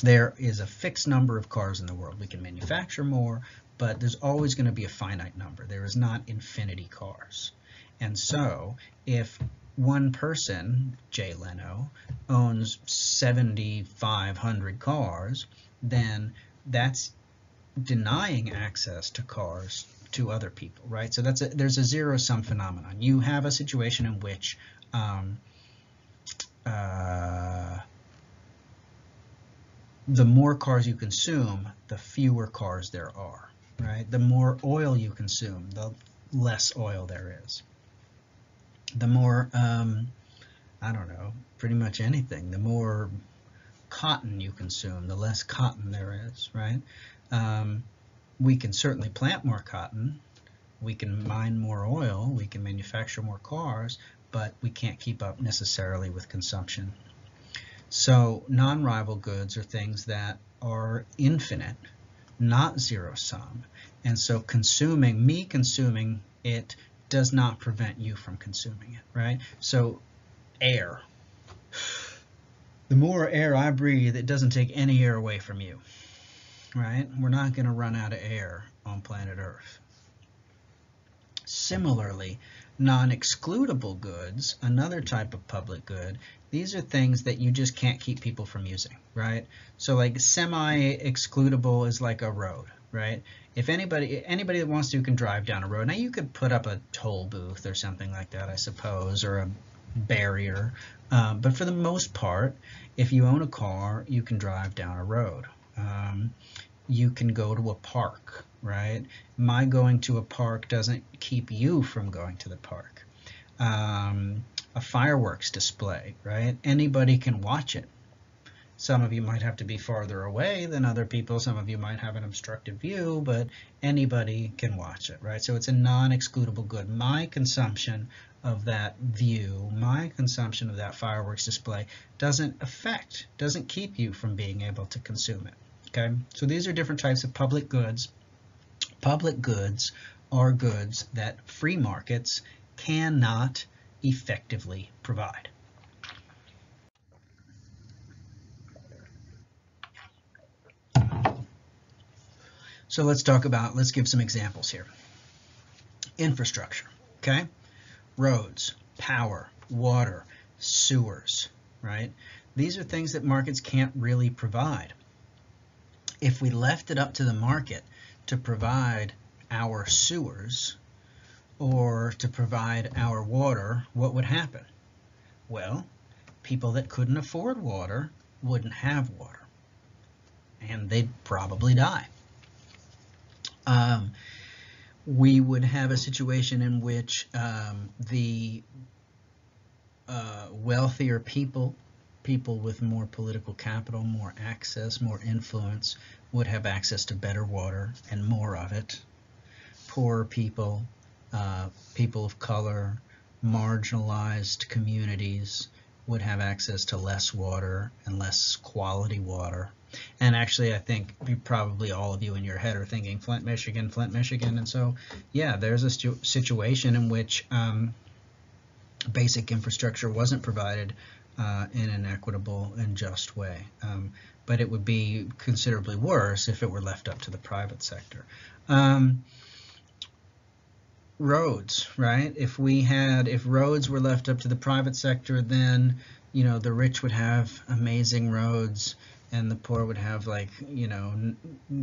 there is a fixed number of cars in the world. We can manufacture more, but there's always going to be a finite number. There is not infinity cars. And so if one person, Jay Leno, owns 7,500 cars, then that's denying access to cars to other people, right? So there's a zero-sum phenomenon. You have a situation in which the more cars you consume, the fewer cars there are, right? The more oil you consume, the less oil there is. The more, I don't know, pretty much anything, the more cotton you consume, the less cotton there is, right? We can certainly plant more cotton, we can mine more oil, we can manufacture more cars, but we can't keep up necessarily with consumption. So non-rival goods are things that are infinite, not zero-sum. And so consuming it does not prevent you from consuming it, right? So air. The more air I breathe, it doesn't take any air away from you, right? We're not going to run out of air on planet Earth. Similarly, non-excludable goods, another type of public good, these are things that you just can't keep people from using, right? So like semi-excludable is like a road, right? If anybody that wants to can drive down a road. Now you could put up a toll booth or something like that, I suppose, or a barrier. But for the most part, if you own a car, you can drive down a road. You can go to a park right? My going to a park doesn't keep you from going to the park. A fireworks display, right? Anybody can watch it. Some of you might have to be farther away than other people. Some of you might have an obstructive view, but anybody can watch it, right? So it's a non-excludable good. My consumption of that view, my consumption of that fireworks display doesn't keep you from being able to consume it, okay? So these are different types of public goods. Public goods are goods that free markets cannot effectively provide. So let's give some examples here. Infrastructure, okay? Roads, power, water, sewers, right? These are things that markets can't really provide. If we left it up to the market to provide our sewers or to provide our water, what would happen? Well, people that couldn't afford water wouldn't have water, and they'd probably die. We would have a situation in which the wealthier people with more political capital, more access, more influence, would have access to better water and more of it. Poorer people, people of color, marginalized communities would have access to less water and less quality water. And actually, I think probably all of you in your head are thinking Flint, Michigan, Flint, Michigan. And so, yeah, there's a situation in which basic infrastructure wasn't provided in an equitable and just way. But it would be considerably worse if it were left up to the private sector. Roads, right? If roads were left up to the private sector, then, you know, the rich would have amazing roads and the poor would have, like, you know,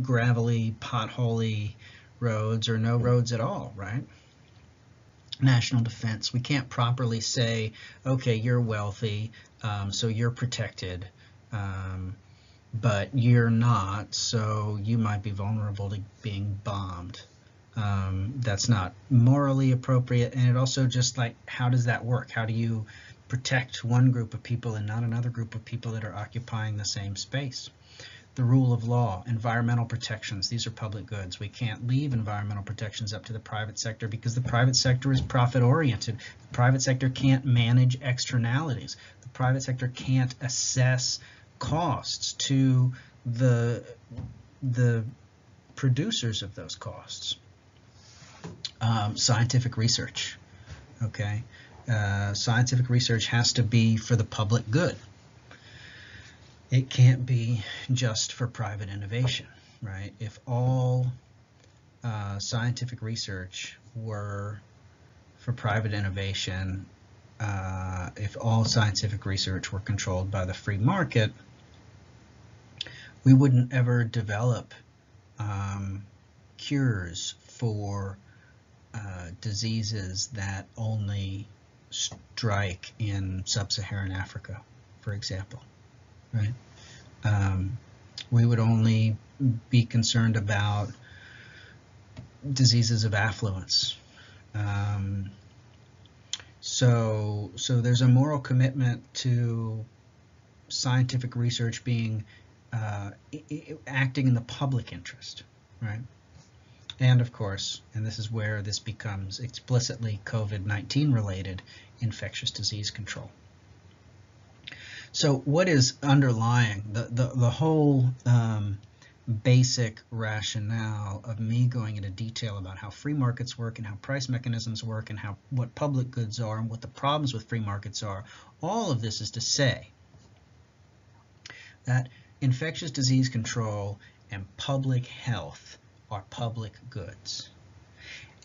gravelly, potholy roads or no roads at all, right? National defense. We can't properly say, okay, you're wealthy, so you're protected, but you're not, so you might be vulnerable to being bombed. That's not morally appropriate, and it also just, like, how does that work? How do you protect one group of people and not another group of people that are occupying the same space? The rule of law, environmental protections, these are public goods. We can't leave environmental protections up to the private sector because the private sector is profit-oriented. The private sector can't manage externalities. The private sector can't assess costs to the producers of those costs. Scientific research, okay? Scientific research has to be for the public good. It can't be just for private innovation, right? If all scientific research were for private innovation, if all scientific research were controlled by the free market, we wouldn't ever develop cures for diseases that only strike in sub-Saharan Africa, for example, right? We would only be concerned about diseases of affluence. So there's a moral commitment to scientific research being acting in the public interest, right? And of course, and this is where this becomes explicitly COVID-19 related, infectious disease control. So what is underlying the whole basic rationale of me going into detail about how free markets work and how price mechanisms work and what public goods are and what the problems with free markets are? All of this is to say that infectious disease control and public health are public goods.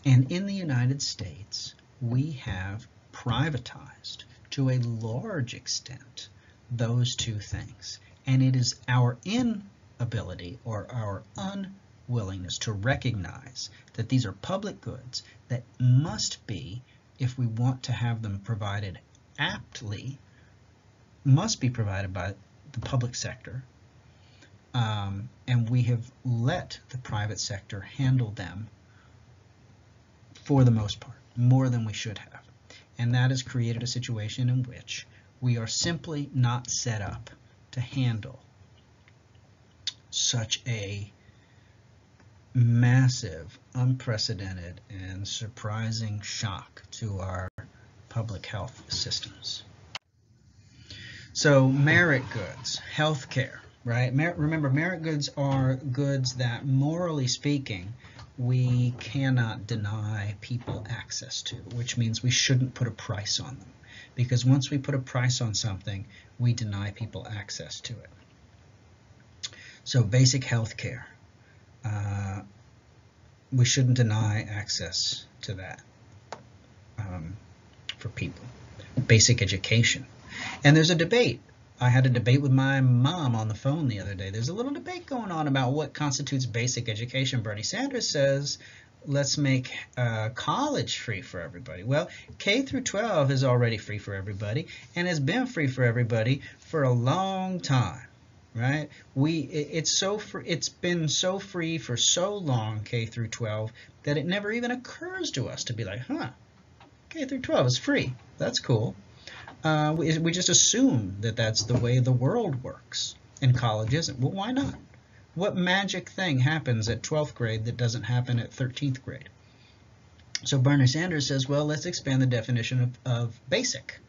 And in the United States, we have privatized to a large extent those two things. And it is our inability or our unwillingness to recognize that these are public goods that must be, if we want to have them provided aptly, must be provided by the public sector, And we have let the private sector handle them for the most part, more than we should have. And that has created a situation in which we are simply not set up to handle such a massive, unprecedented, and surprising shock to our public health systems. So merit goods, healthcare, right? Remember, merit goods are goods that, morally speaking, we cannot deny people access to, which means we shouldn't put a price on them. Because once we put a price on something, we deny people access to it. So basic health care, we shouldn't deny access to that for people. Basic education. And there's a debate. I had a debate with my mom on the phone the other day. There's a little debate going on about what constitutes basic education. Bernie Sanders says, let's make college free for everybody. Well, K through 12 is already free for everybody and has been free for everybody for a long time, right? It's been so free for so long, K through 12, that it never even occurs to us to be like, K through 12 is free. That's cool. We just assume that that's the way the world works, and college isn't. Well, why not? What magic thing happens at 12th grade that doesn't happen at 13th grade? So Bernie Sanders says, well, let's expand the definition of basic,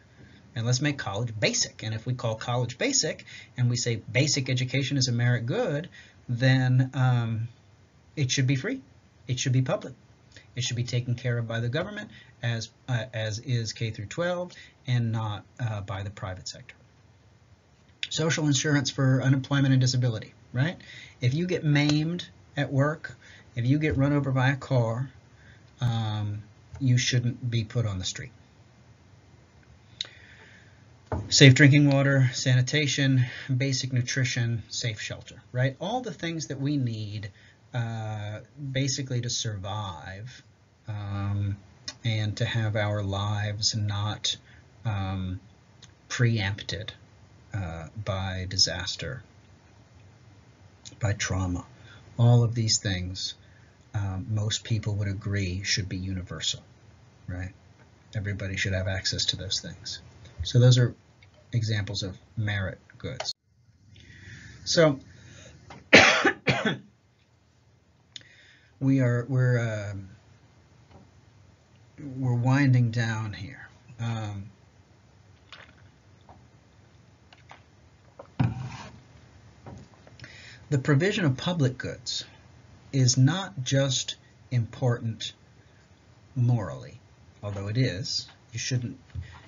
and let's make college basic. And if we call college basic, and we say basic education is a merit good, then it should be free. It should be public. It should be taken care of by the government, as is K through 12, and not by the private sector. Social insurance for unemployment and disability, right? If you get maimed at work, if you get run over by a car, you shouldn't be put on the street. Safe drinking water, sanitation, basic nutrition, safe shelter, right? All the things that we need basically to survive and to have our lives not preempted by disaster, by trauma. All of these things, most people would agree, should be universal, right? Everybody should have access to those things. So those are examples of merit goods. So we're winding down here. The provision of public goods is not just important morally, although it is. You shouldn't,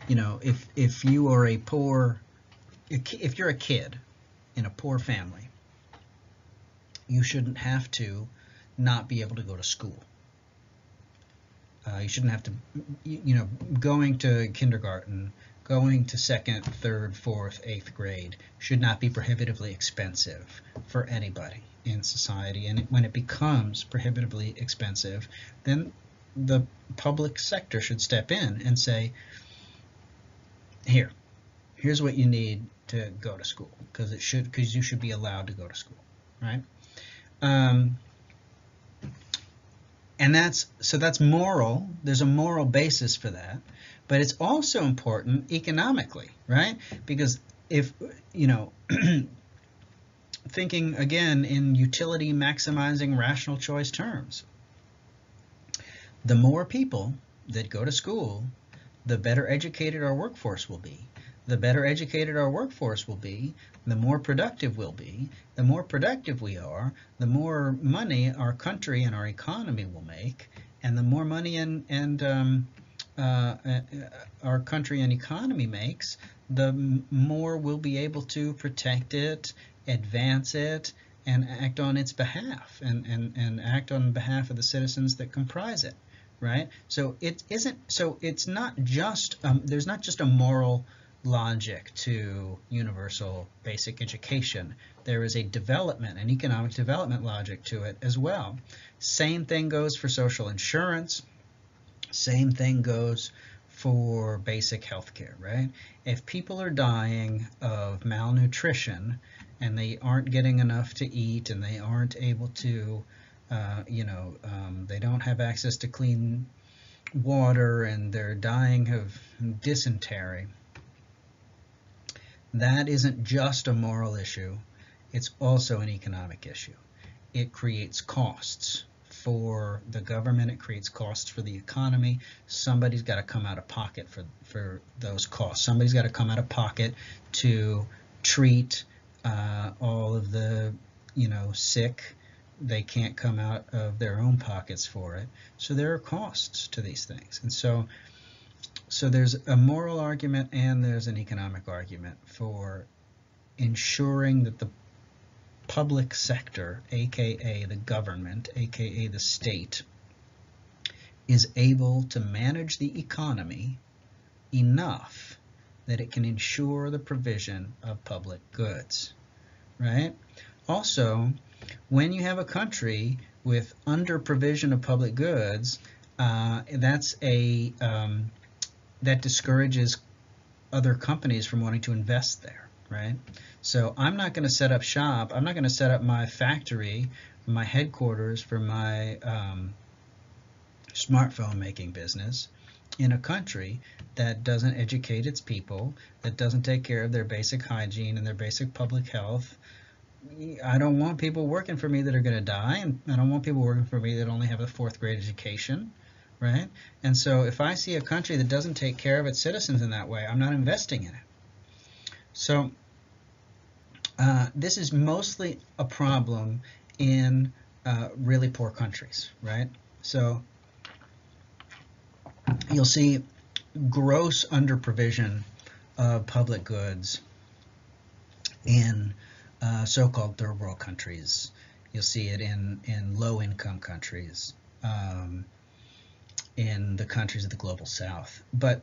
if you are if you're a kid in a poor family, you shouldn't have to not be able to go to school. You shouldn't have to, going to kindergarten, going to 2nd, 3rd, 4th, 8th grade should not be prohibitively expensive for anybody in society. And when it becomes prohibitively expensive, then the public sector should step in and say, here's what you need to go to school, because you should be allowed to go to school, right? And that's moral. There's a moral basis for that, but it's also important economically, right? Because if, thinking again in utility maximizing rational choice terms, the more people that go to school, the better educated our workforce will be. The better educated our workforce will be, the more productive we'll be. The more productive we are, the more money our country and our economy will make, and the more money our country and economy makes, the more we'll be able to protect it, advance it, and act on its behalf, and act on behalf of the citizens that comprise it, right? So it's not just there's not just a moral logic to universal basic education. There is a an economic development logic to it as well. Same thing goes for social insurance. Same thing goes for basic health care, right? If people are dying of malnutrition and they aren't getting enough to eat, and they aren't able to, they don't have access to clean water, and they're dying of dysentery. That isn't just a moral issue, it's also an economic issue. It creates costs for the government, it creates costs for the economy. Somebody's got to come out of pocket for those costs. Somebody's got to come out of pocket to treat all of the sick. They can't come out of their own pockets for it. So there are costs to these things. And so there's a moral argument and there's an economic argument for ensuring that the public sector, aka the government, aka the state, is able to manage the economy enough that it can ensure the provision of public goods, right? Also, when you have a country with under provision of public goods, that discourages other companies from wanting to invest there, right? So I'm not going to set up shop, I'm not going to set up my factory, my headquarters for my smartphone making business in a country that doesn't educate its people, that doesn't take care of their basic hygiene and their basic public health. I don't want people working for me that are going to die, and I don't want people working for me that only have a 4th grade education, right? And so if I see a country that doesn't take care of its citizens in that way, I'm not investing in it. So this is mostly a problem in really poor countries, right? So you'll see gross under-provision of public goods in so-called third world countries. You'll see it in low-income countries, in the countries of the global south. But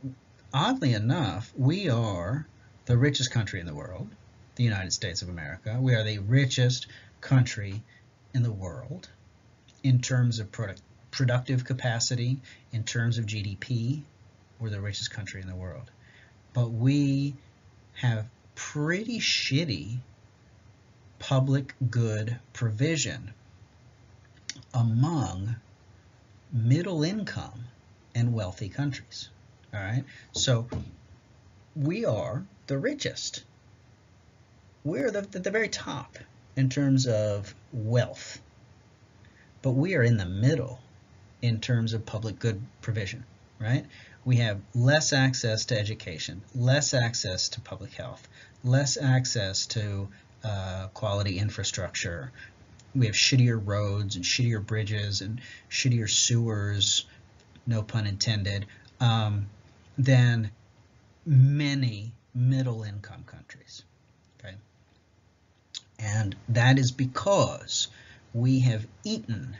oddly enough, we are the richest country in the world, the United States of America. We are the richest country in the world in terms of productive capacity, in terms of GDP. We're the richest country in the world. But we have pretty shitty public good provision among middle income and wealthy countries. All right, so we are the richest. We're at the very top in terms of wealth, but we are in the middle in terms of public good provision, right? We have less access to education, less access to public health, less access to quality infrastructure. We have shittier roads and shittier bridges and shittier sewers, no pun intended, than many middle-income countries. Okay, and that is because we have eaten,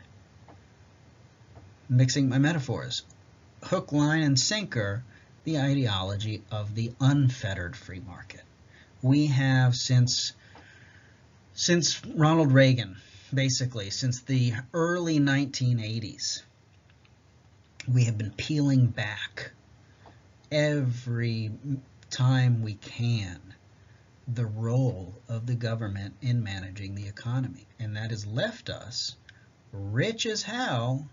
mixing my metaphors, hook, line, and sinker, the ideology of the unfettered free market. We have since Ronald Reagan, basically since the early 1980s, we have been peeling back every time we can the role of the government in managing the economy, and that has left us rich as hell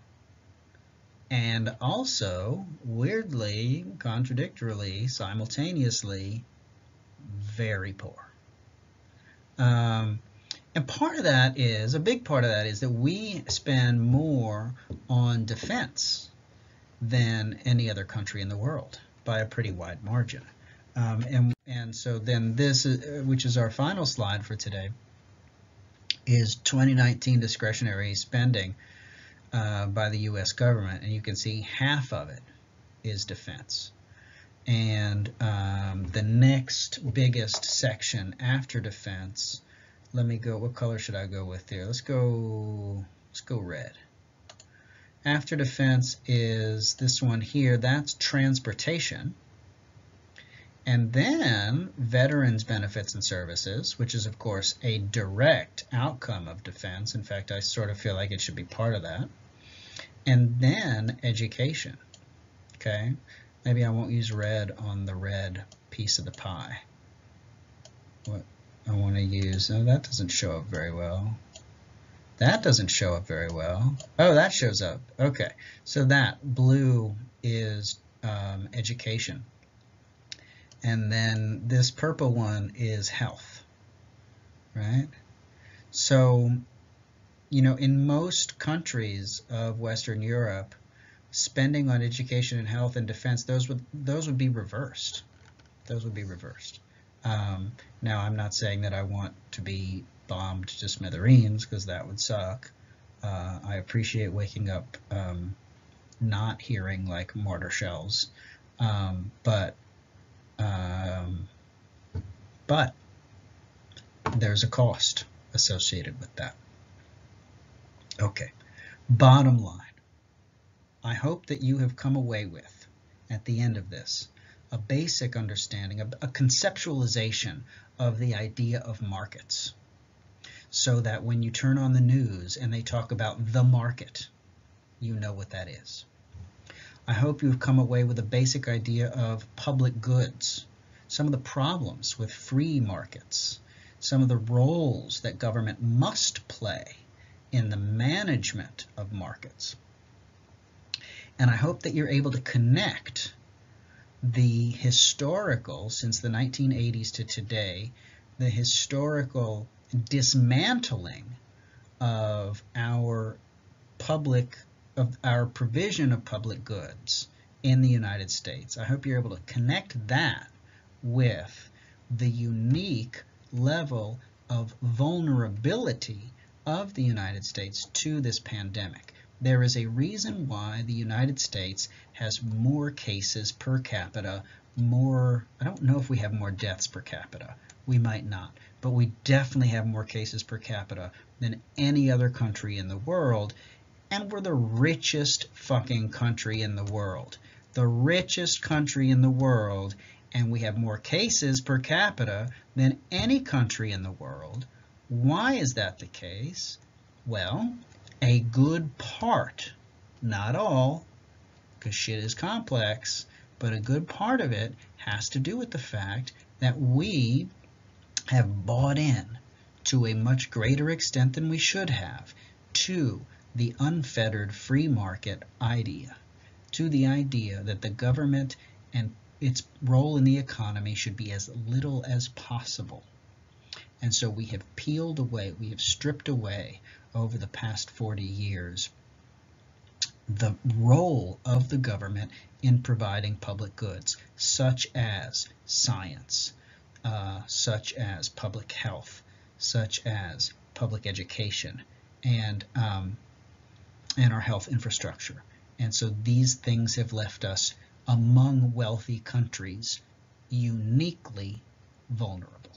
and also, weirdly, contradictorily, simultaneously, very poor. And part of that is, a big part of that is that we spend more on defense than any other country in the world by a pretty wide margin. And so then this, which is our final slide for today, is 2019 discretionary spending by the U.S. government, and you can see half of it is defense. And the next biggest section after defense, let me go, what color should I go with here? Let's go red. After defense is this one here, that's transportation. And then veterans benefits and services, which is of course a direct outcome of defense. In fact, I sort of feel like it should be part of that. And then education, okay? Maybe I won't use red on the red piece of the pie. What? I want to use, oh, that doesn't show up very well. That doesn't show up very well. Oh, that shows up. Okay, so that blue is education. And then this purple one is health, right? So, you know, in most countries of Western Europe, spending on education and health and defense, those would be reversed. Those would be reversed. Now, I'm not saying that I want to be bombed to smithereens, because that would suck. I appreciate waking up not hearing like mortar shells, but there's a cost associated with that. Okay, bottom line, I hope that you have come away with, at the end of this, a basic understanding, a conceptualization of the idea of markets, so that when you turn on the news and they talk about the market, you know what that is. I hope you've come away with a basic idea of public goods, some of the problems with free markets, some of the roles that government must play in the management of markets. And I hope that you're able to connect the historical, since the 1980s to today, the historical dismantling of our provision of public goods in the United States. I hope you're able to connect that with the unique level of vulnerability of the United States to this pandemic. There is a reason why the United States has more cases per capita, I don't know if we have more deaths per capita. We might not, but we definitely have more cases per capita than any other country in the world, and we're the richest fucking country in the world. The richest country in the world, and we have more cases per capita than any country in the world. Why is that the case? Well, a good part, not all, because shit is complex, but a good part of it has to do with the fact that we have bought in to a much greater extent than we should have to the unfettered free market idea, to the idea that the government and its role in the economy should be as little as possible. And so we have peeled away, we have stripped away over the past 40 years the role of the government in providing public goods, such as science, such as public health, such as public education, and our health infrastructure. And so these things have left us, among wealthy countries, uniquely vulnerable.